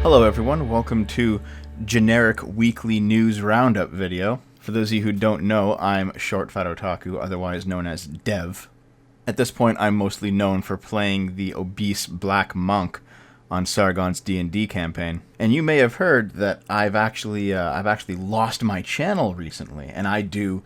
Hello everyone, welcome to generic weekly news roundup video. For those of you who don't know, I'm Short Fat Otaku, otherwise known as Dev. At this point, I'm mostly known for playing the obese black monk on Sargon's D&D campaign. And you may have heard that I've actually lost my channel recently, and I do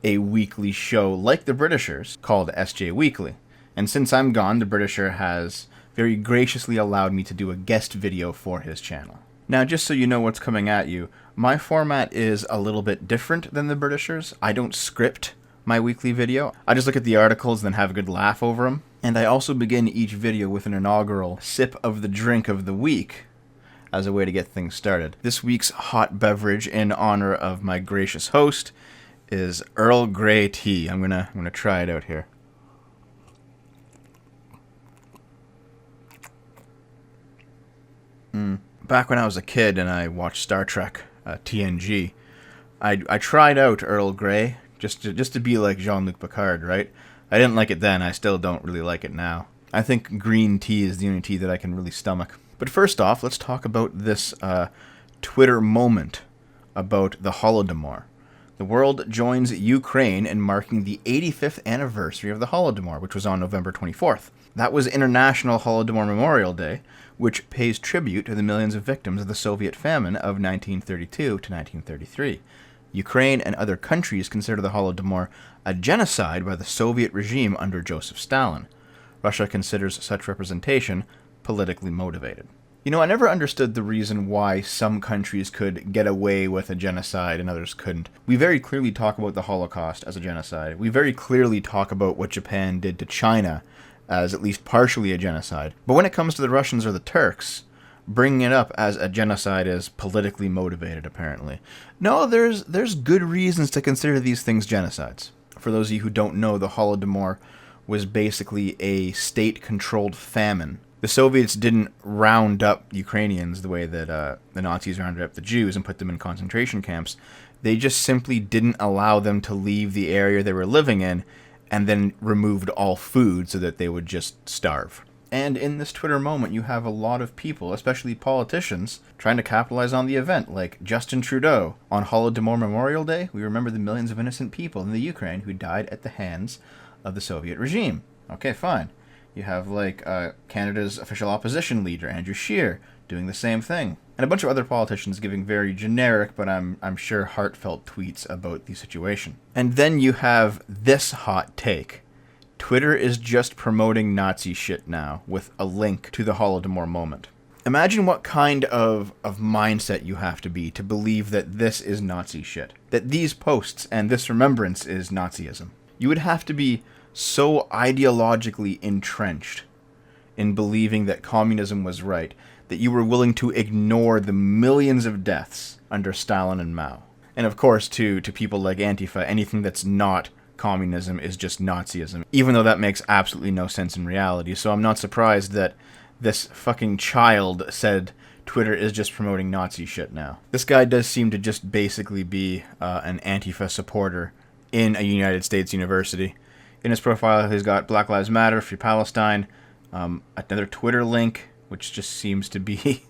a weekly show like the Britishers called SJ Weekly. And since I'm gone, the Britisher has very graciously allowed me to do a guest video for his channel. Now, just so you know what's coming at you, my format is a little bit different than the Britishers. I don't script my weekly video. I just look at the articles and then have a good laugh over them. And I also begin each video with an inaugural sip of the drink of the week as a way to get things started. This week's hot beverage in honor of my gracious host is Earl Grey tea. I'm gonna try it out here. Back when I was a kid and I watched Star Trek, TNG, I tried out Earl Grey just to be like Jean-Luc Picard, right? I didn't like it then. I still don't really like it now. I think green tea is the only tea that I can really stomach. But first off, let's talk about this Twitter moment about the Holodomor. The world joins Ukraine in marking the 85th anniversary of the Holodomor, which was on November 24th. That was International Holodomor Memorial Day, which pays tribute to the millions of victims of the Soviet famine of 1932 to 1933. Ukraine and other countries consider the Holodomor a genocide by the Soviet regime under Joseph Stalin. Russia considers such representation politically motivated. You know, I never understood the reason why some countries could get away with a genocide and others couldn't. We very clearly talk about the Holocaust as a genocide. We very clearly talk about what Japan did to China as at least partially a genocide. But when it comes to the Russians or the Turks, bringing it up as a genocide is politically motivated, apparently. No, there's good reasons to consider these things genocides. For those of you who don't know, the Holodomor was basically a state-controlled famine. The Soviets didn't round up Ukrainians the way that the Nazis rounded up the Jews and put them in concentration camps. They just simply didn't allow them to leave the area they were living in, and then removed all food so that they would just starve. And in this Twitter moment, you have a lot of people, especially politicians, trying to capitalize on the event, like Justin Trudeau. On Holodomor Memorial Day, we remember the millions of innocent people in the Ukraine who died at the hands of the Soviet regime. Okay, fine. You have, like, Canada's official opposition leader, Andrew Scheer, doing the same thing. And a bunch of other politicians giving very generic, but I'm sure heartfelt tweets about the situation. And then you have this hot take. Twitter is just promoting Nazi shit now, with a link to the Holodomor moment. Imagine what kind of mindset you have to be to believe that this is Nazi shit. That these posts and this remembrance is Nazism. You would have to be so ideologically entrenched in believing that communism was right, that you were willing to ignore the millions of deaths under Stalin and Mao. And of course, to people like Antifa, anything that's not communism is just Nazism, even though that makes absolutely no sense in reality. So I'm not surprised that this fucking child said Twitter is just promoting Nazi shit now. This guy does seem to just basically be an Antifa supporter in a United States university. In his profile, he's got Black Lives Matter, Free Palestine, another Twitter link, which just seems to be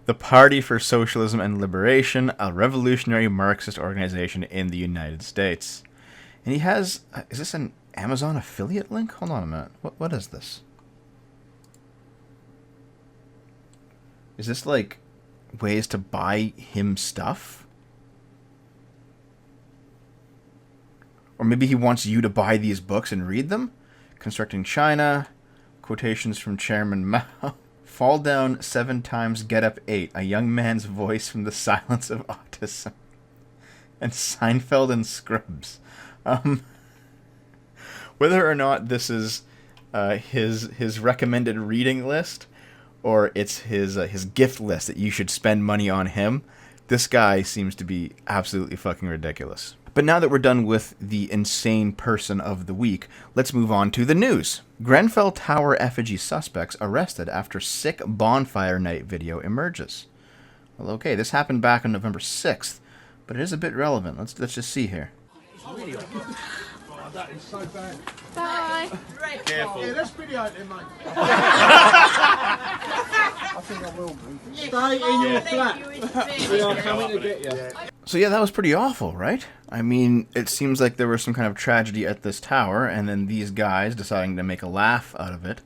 the Party for Socialism and Liberation, a revolutionary Marxist organization in the United States. And he has, is this an Amazon affiliate link? Hold on a minute. What is this? Is this like ways to buy him stuff? Or maybe he wants you to buy these books and read them? Constructing China, quotations from Chairman Mao. Fall down 7 times, get up 8. A young man's voice from the silence of autism. And Seinfeld and Scrubs. Whether or not this is his recommended reading list, or it's his gift list that you should spend money on him, this guy seems to be absolutely fucking ridiculous. But now that we're done with the insane person of the week, let's move on to the news. Grenfell Tower effigy suspects arrested after sick bonfire night video emerges. Well, okay, this happened back on November 6th, but it is a bit relevant. Let's just see here. That is so bad. Bye. Careful. Yeah, let's video it then, mate. I think I will be. Stay in your flat. We are coming to get you. So yeah, that was pretty awful, right? I mean, it seems like there was some kind of tragedy at this tower, and then these guys, deciding to make a laugh out of it,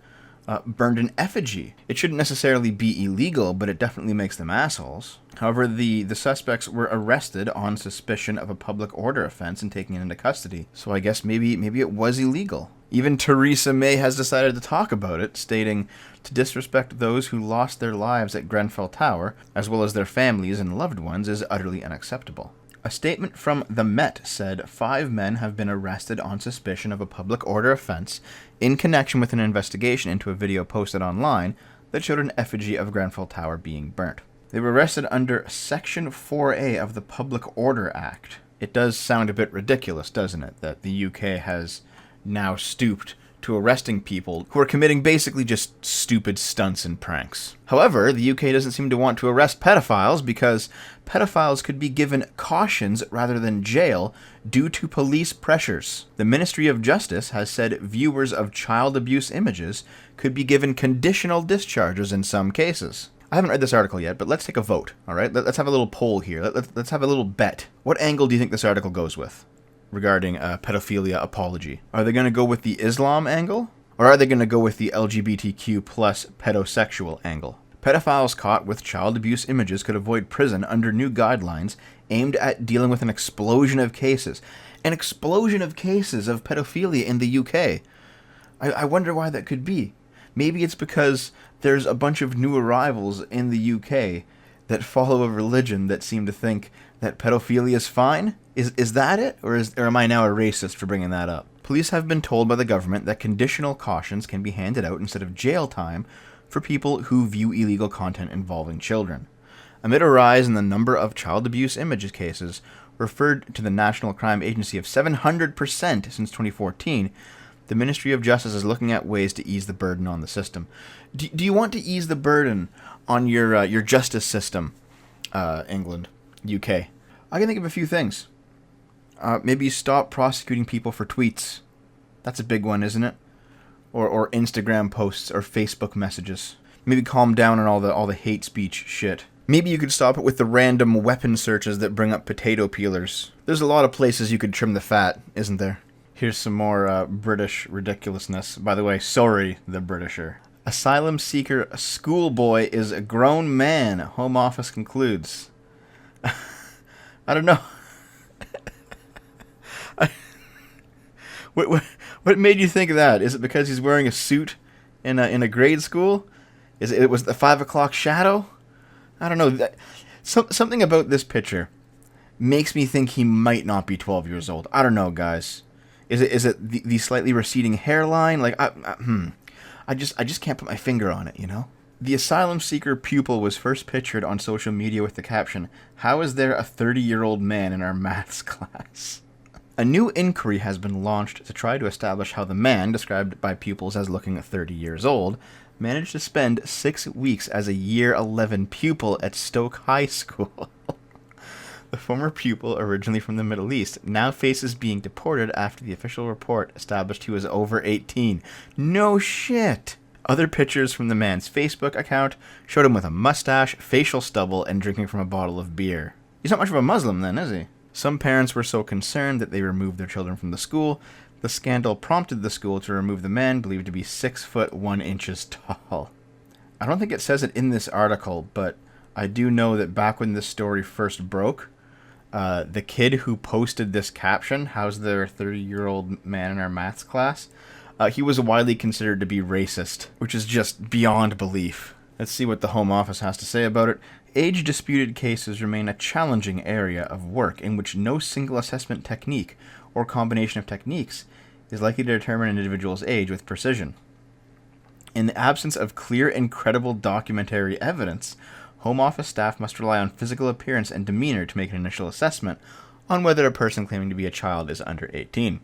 burned an effigy. It shouldn't necessarily be illegal, but it definitely makes them assholes. However, the suspects were arrested on suspicion of a public order offense and taken into custody. So I guess maybe it was illegal. Even Theresa May has decided to talk about it, stating, "To disrespect those who lost their lives at Grenfell Tower, as well as their families and loved ones, is utterly unacceptable." A statement from the Met said 5 men have been arrested on suspicion of a public order offense in connection with an investigation into a video posted online that showed an effigy of Grenfell Tower being burnt. They were arrested under Section 4A of the Public Order Act. It does sound a bit ridiculous, doesn't it, that the UK has now stooped to arresting people who are committing basically just stupid stunts and pranks. However, the UK doesn't seem to want to arrest pedophiles because pedophiles could be given cautions rather than jail due to police pressures. The Ministry of Justice has said viewers of child abuse images could be given conditional discharges in some cases. I haven't read this article yet, but let's take a vote, all right? Let's have a little poll here. Let's have a little bet. What angle do you think this article goes with regarding pedophilia apology? Are they going to go with the Islam angle, or are they going to go with the LGBTQ plus pedosexual angle? Pedophiles caught with child abuse images could avoid prison under new guidelines aimed at dealing with an explosion of cases. An explosion of cases of pedophilia in the UK. I wonder why that could be. Maybe it's because there's a bunch of new arrivals in the UK that follow a religion that seem to think that pedophilia is fine? Is that it? Or am I now a racist for bringing that up? Police have been told by the government that conditional cautions can be handed out instead of jail time for people who view illegal content involving children. Amid a rise in the number of child abuse image cases referred to the National Crime Agency of 700% since 2014, the Ministry of Justice is looking at ways to ease the burden on the system. Do you want to ease the burden on your justice system, England, UK? I can think of a few things. Maybe stop prosecuting people for tweets. That's a big one, isn't it? Or Instagram posts or Facebook messages. Maybe calm down on all the hate speech shit. Maybe you could stop it with the random weapon searches that bring up potato peelers. There's a lot of places you could trim the fat, isn't there? Here's some more British ridiculousness. By the way, sorry, the Britisher. Asylum seeker schoolboy is a grown man, Home Office concludes. I don't know. What made you think of that? Is it because he's wearing a suit in a grade school? It was the 5 o'clock shadow? I don't know. Something about this picture makes me think he might not be 12 years old. I don't know, guys. Is it the slightly receding hairline? Like I just can't put my finger on it, you know? The asylum seeker pupil was first pictured on social media with the caption, "How is there a 30-year-old man in our maths class?" A new inquiry has been launched to try to establish how the man, described by pupils as looking 30 years old, managed to spend 6 weeks as a Year 11 pupil at Stoke High School. The former pupil, originally from the Middle East, now faces being deported after the official report established he was over 18. No shit! Other pictures from the man's Facebook account showed him with a mustache, facial stubble, and drinking from a bottle of beer. He's not much of a Muslim then, is he? Some parents were so concerned that they removed their children from the school. The scandal prompted the school to remove the man, believed to be 6 foot 1 inches tall. I don't think it says it in this article, but I do know that back when this story first broke, the kid who posted this caption, "How's there a 30-year-old man in our maths class?" He was widely considered to be racist, which is just beyond belief. Let's see what the Home Office has to say about it. Age-disputed cases remain a challenging area of work in which no single assessment technique or combination of techniques is likely to determine an individual's age with precision. In the absence of clear and credible documentary evidence, Home Office staff must rely on physical appearance and demeanor to make an initial assessment on whether a person claiming to be a child is under 18.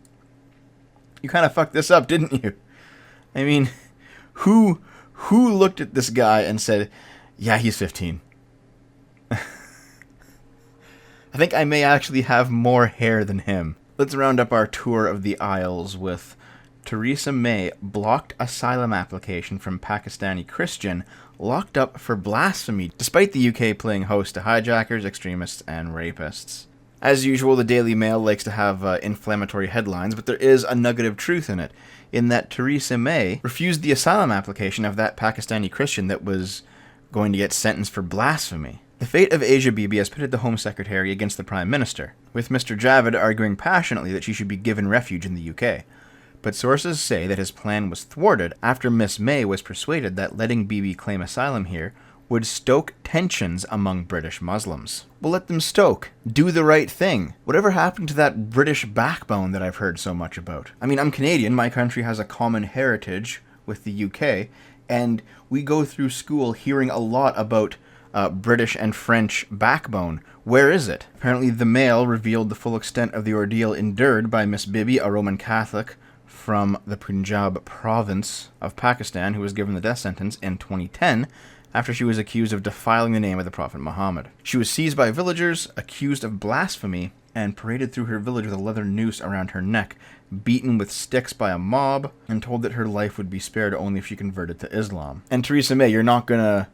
You kind of fucked this up, didn't you? I mean, who looked at this guy and said, "Yeah, he's 15. I think I may actually have more hair than him." Let's round up our tour of the aisles with Theresa May blocked asylum application from Pakistani Christian locked up for blasphemy, despite the UK playing host to hijackers, extremists, and rapists. As usual, the Daily Mail likes to have inflammatory headlines, but there is a nugget of truth in it, in that Theresa May refused the asylum application of that Pakistani Christian that was going to get sentenced for blasphemy. The fate of Asia Bibi has pitted the Home Secretary against the Prime Minister, with Mr. Javid arguing passionately that she should be given refuge in the UK. But sources say that his plan was thwarted after Miss May was persuaded that letting Bibi claim asylum here would stoke tensions among British Muslims. Well, let them stoke. Do the right thing. Whatever happened to that British backbone that I've heard so much about? I mean, I'm Canadian. My country has a common heritage with the UK, and we go through school hearing a lot about British and French backbone. Where is it? Apparently, the Mail revealed the full extent of the ordeal endured by Miss Bibi, a Roman Catholic from the Punjab province of Pakistan, who was given the death sentence in 2010 after she was accused of defiling the name of the Prophet Muhammad. She was seized by villagers, accused of blasphemy, and paraded through her village with a leather noose around her neck, beaten with sticks by a mob, and told that her life would be spared only if she converted to Islam. And Theresa May, you're not gonna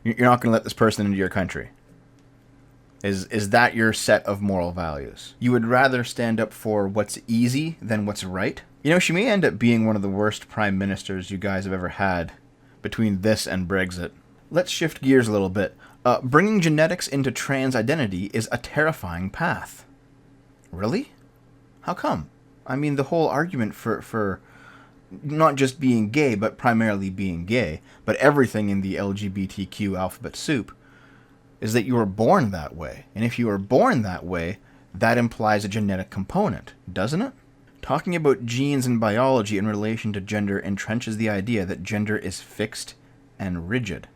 let this person into your country. Is that your set of moral values? You would rather stand up for what's easy than what's right? You know, she may end up being one of the worst prime ministers you guys have ever had between this and Brexit. Let's shift gears a little bit. Bringing genetics into trans identity is a terrifying path. Really? How come? I mean, the whole argument for not just being gay, but primarily being gay, but everything in the LGBTQ alphabet soup, is that you were born that way. And if you are born that way, that implies a genetic component, doesn't it? Talking about genes and biology in relation to gender entrenches the idea that gender is fixed and rigid.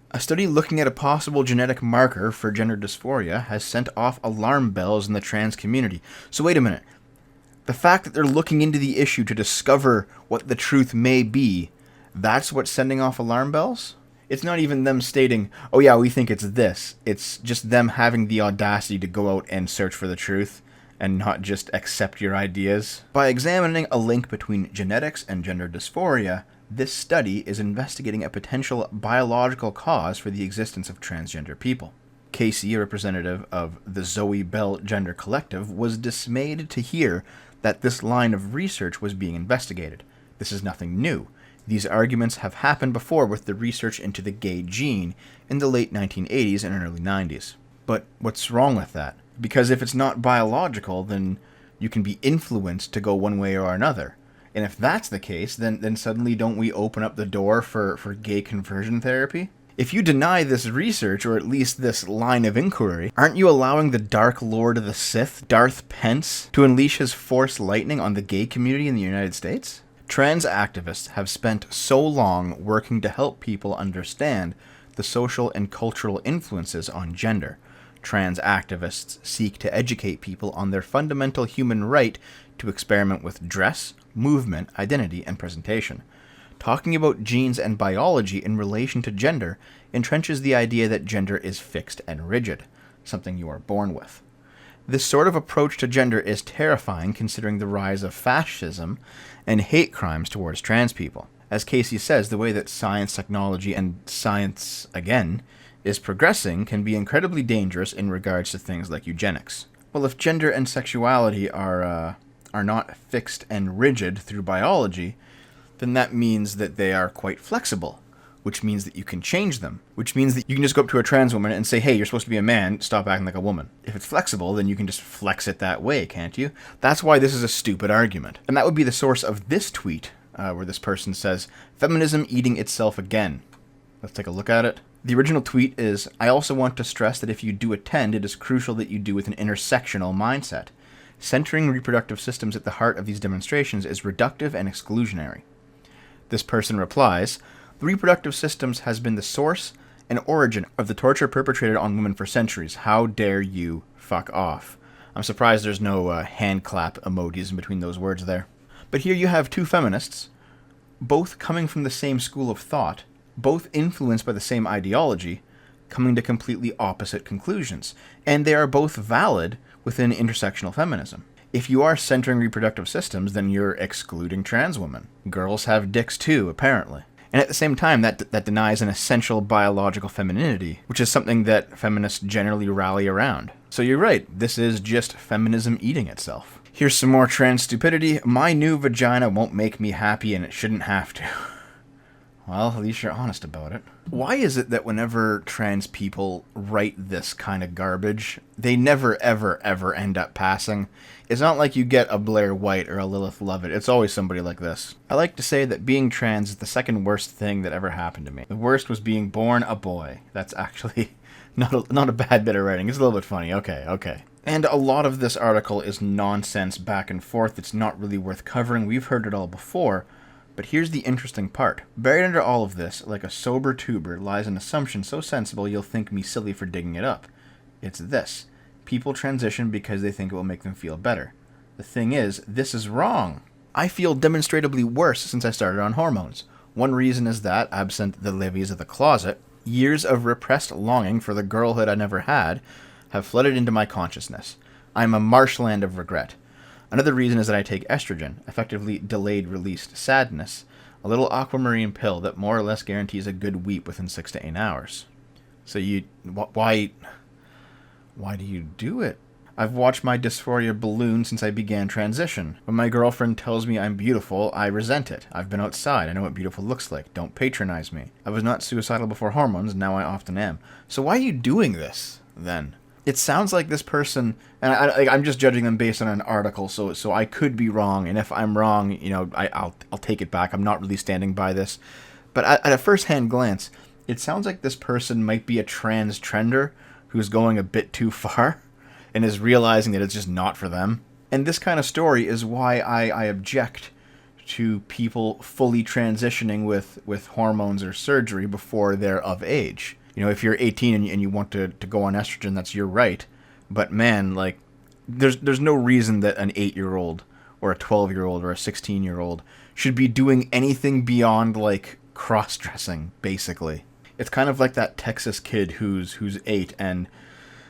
A study looking at a possible genetic marker for gender dysphoria has sent off alarm bells in the trans community. So wait a minute. The fact that they're looking into the issue to discover what the truth may be, that's what's sending off alarm bells? It's not even them stating, oh yeah, we think it's this. It's just them having the audacity to go out and search for the truth and not just accept your ideas. By examining a link between genetics and gender dysphoria, this study is investigating a potential biological cause for the existence of transgender people. Casey, a representative of the Zoe Bell Gender Collective, was dismayed to hear that this line of research was being investigated. This is nothing new. These arguments have happened before with the research into the gay gene in the late 1980s and early 90s. But what's wrong with that? Because if it's not biological, then you can be influenced to go one way or another. And if that's the case, then suddenly don't we open up the door for gay conversion therapy? If you deny this research, or at least this line of inquiry, aren't you allowing the Dark Lord of the Sith, Darth Pence, to unleash his Force lightning on the gay community in the United States? Trans activists have spent so long working to help people understand the social and cultural influences on gender. Trans activists seek to educate people on their fundamental human right to experiment with dress, movement, identity, and presentation. Talking about genes and biology in relation to gender entrenches the idea that gender is fixed and rigid, something you are born with. This sort of approach to gender is terrifying considering the rise of fascism and hate crimes towards trans people. As Casey says, the way that science, technology, and science, again, is progressing can be incredibly dangerous in regards to things like eugenics. Well, if gender and sexuality are not fixed and rigid through biology, then that means that they are quite flexible, which means that you can change them, which means that you can just go up to a trans woman and say, hey, you're supposed to be a man, stop acting like a woman. If it's flexible, then you can just flex it that way, can't you? That's why this is a stupid argument. And that would be the source of this tweet, where this person says, feminism eating itself again. Let's take a look at it. The original tweet is, I also want to stress that if you do attend, it is crucial that you do with an intersectional mindset. Centering reproductive systems at the heart of these demonstrations is reductive and exclusionary. This person replies, the reproductive systems has been the source and origin of the torture perpetrated on women for centuries. How dare you fuck off? I'm surprised there's no hand clap emojis in between those words there. But here you have two feminists, both coming from the same school of thought, both influenced by the same ideology, coming to completely opposite conclusions. And they are both valid within intersectional feminism. If you are centering reproductive systems, then you're excluding trans women. Girls have dicks too, apparently. And at the same time, that denies an essential biological femininity, which is something that feminists generally rally around. So you're right, this is just feminism eating itself. Here's some more trans stupidity. My new vagina won't make me happy and it shouldn't have to. Well, at least you're honest about it. Why is it that whenever trans people write this kind of garbage, they never, ever, ever end up passing? It's not like you get a Blair White or a Lilith Lovett. It's always somebody like this. I like to say that being trans is the second worst thing that ever happened to me. The worst was being born a boy. That's actually not a bad bit of writing. It's a little bit funny. Okay. And a lot of this article is nonsense back and forth. It's not really worth covering. We've heard it all before. But here's the interesting part. Buried under all of this, like a sober tuber, lies an assumption so sensible you'll think me silly for digging it up. It's this. People transition because they think it will make them feel better. The thing is, this is wrong. I feel demonstrably worse since I started on hormones. One reason is that, absent the levies of the closet, years of repressed longing for the girlhood I never had have flooded into my consciousness. I am a marshland of regret. Another reason is that I take estrogen, effectively delayed-released sadness, a little aquamarine pill that more or less guarantees a good weep within 6 to 8 hours. So why do you do it? I've watched my dysphoria balloon since I began transition. When my girlfriend tells me I'm beautiful, I resent it. I've been outside. I know what beautiful looks like. Don't patronize me. I was not suicidal before hormones, and now I often am. So why are you doing this, then? It sounds like this person, and I'm just judging them based on an article, so I could be wrong, and if I'm wrong, I'll take it back. I'm not really standing by this. But at a first-hand glance, it sounds like this person might be a trans trender who's going a bit too far and is realizing that it's just not for them. And this kind of story is why I object to people fully transitioning with hormones or surgery before they're of age. If you're 18 and you want to go on estrogen, that's your right. But man, there's no reason that an 8-year-old or a 12-year-old or a 16-year-old should be doing anything beyond cross-dressing, basically. It's kind of like that Texas kid who's 8 and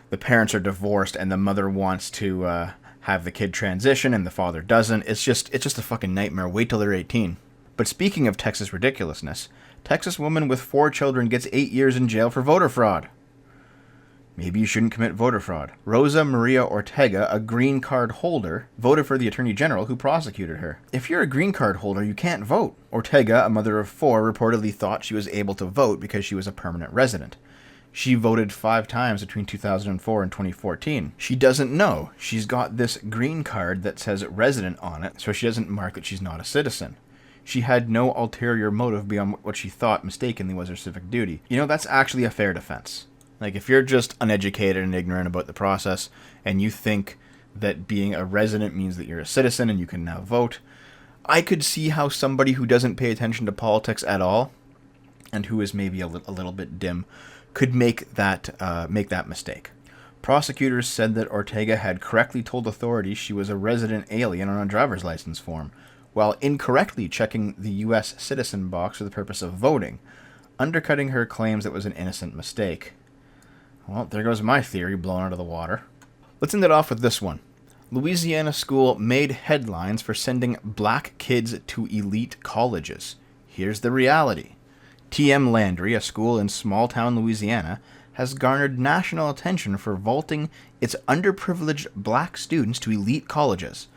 the parents are divorced and the mother wants to have the kid transition and the father doesn't. It's just a fucking nightmare. Wait till they're 18. But speaking of Texas ridiculousness, Texas woman with 4 children gets 8 years in jail for voter fraud. Maybe you shouldn't commit voter fraud. Rosa Maria Ortega, a green card holder, voted for the attorney general who prosecuted her. If you're a green card holder, you can't vote. Ortega, a mother of 4, reportedly thought she was able to vote because she was a permanent resident. She voted 5 times between 2004 and 2014. She doesn't know. She's got this green card that says resident on it, so she doesn't mark that she's not a citizen. She had no ulterior motive beyond what she thought mistakenly was her civic duty. That's actually a fair defense. If you're just uneducated and ignorant about the process, and you think that being a resident means that you're a citizen and you can now vote, I could see how somebody who doesn't pay attention to politics at all, and who is maybe a little bit dim, could make that mistake. Prosecutors said that Ortega had correctly told authorities she was a resident alien on a driver's license form, while incorrectly checking the U.S. citizen box for the purpose of voting, undercutting her claims that was an innocent mistake. Well, there goes my theory blown out of the water. Let's end it off with this one. Louisiana school made headlines for sending black kids to elite colleges. Here's the reality. TM Landry, a school in small-town Louisiana, has garnered national attention for vaulting its underprivileged black students to elite colleges.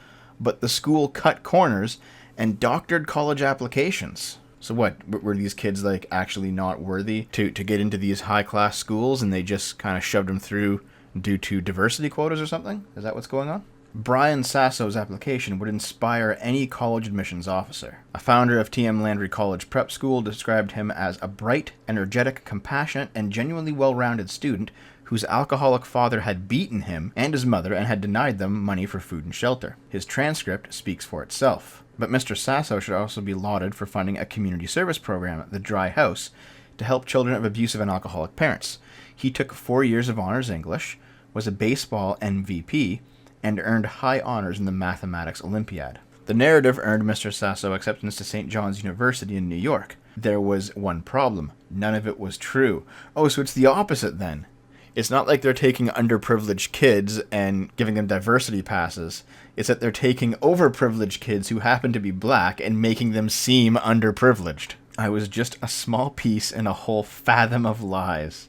But the school cut corners and doctored college applications. So what, were these kids actually not worthy to get into these high-class schools and they just kind of shoved them through due to diversity quotas or something? Is that what's going on? Brian Sasso's application would inspire any college admissions officer. A founder of TM Landry College Prep School described him as a bright, energetic, compassionate, and genuinely well-rounded student whose alcoholic father had beaten him and his mother and had denied them money for food and shelter. His transcript speaks for itself. But Mr. Sasso should also be lauded for funding a community service program, the Dry House, to help children of abusive and alcoholic parents. He took 4 years of honors English, was a baseball MVP, and earned high honors in the Mathematics Olympiad. The narrative earned Mr. Sasso acceptance to St. John's University in New York. There was one problem. None of it was true. Oh, so it's the opposite then. It's not like they're taking underprivileged kids and giving them diversity passes. It's that they're taking overprivileged kids who happen to be black and making them seem underprivileged. I was just a small piece in a whole fathom of lies.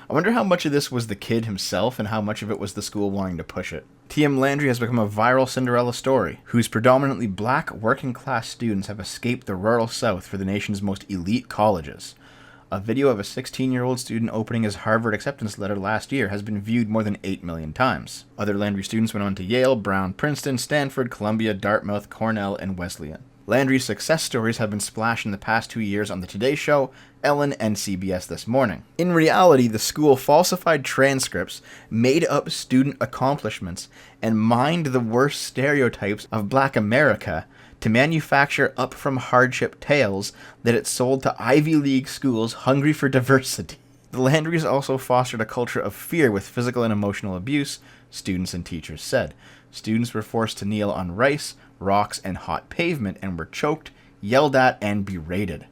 I wonder how much of this was the kid himself and how much of it was the school wanting to push it. T.M. Landry has become a viral Cinderella story, whose predominantly black working-class students have escaped the rural South for the nation's most elite colleges. A video of a 16-year-old student opening his Harvard acceptance letter last year has been viewed more than 8 million times. Other Landry students went on to Yale, Brown, Princeton, Stanford, Columbia, Dartmouth, Cornell, and Wesleyan. Landry's success stories have been splashed in the past 2 years on The Today Show, Ellen, and CBS This Morning. In reality, the school falsified transcripts, made up student accomplishments, and mined the worst stereotypes of Black America to manufacture up-from-hardship tales that it sold to Ivy League schools hungry for diversity. The Landrys also fostered a culture of fear with physical and emotional abuse, students and teachers said. Students were forced to kneel on rice, rocks, and hot pavement and were choked, yelled at, and berated.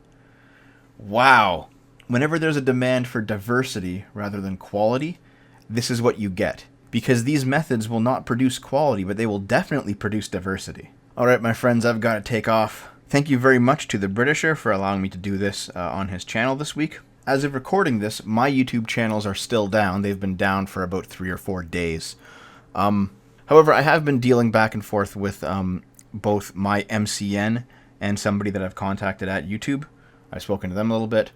Wow. Whenever there's a demand for diversity rather than quality, this is what you get. Because these methods will not produce quality, but they will definitely produce diversity. Alright, my friends, I've got to take off. Thank you very much to the Britisher for allowing me to do this on his channel this week. As of recording this, my YouTube channels are still down. They've been down for about 3 or 4 days. However, I have been dealing back and forth with both my MCN and somebody that I've contacted at YouTube. I've spoken to them a little bit.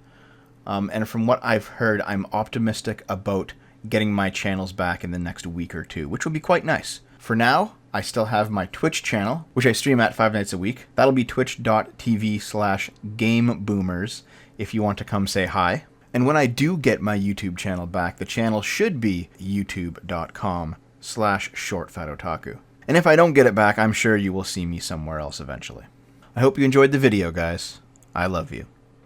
And from what I've heard, I'm optimistic about getting my channels back in the next week or two, which will be quite nice. For now, I still have my Twitch channel, which I stream at 5 nights a week. That'll be twitch.tv/GameBoomers if you want to come say hi. And when I do get my YouTube channel back, the channel should be youtube.com/shortfatotaku. And if I don't get it back, I'm sure you will see me somewhere else eventually. I hope you enjoyed the video, guys. I love you.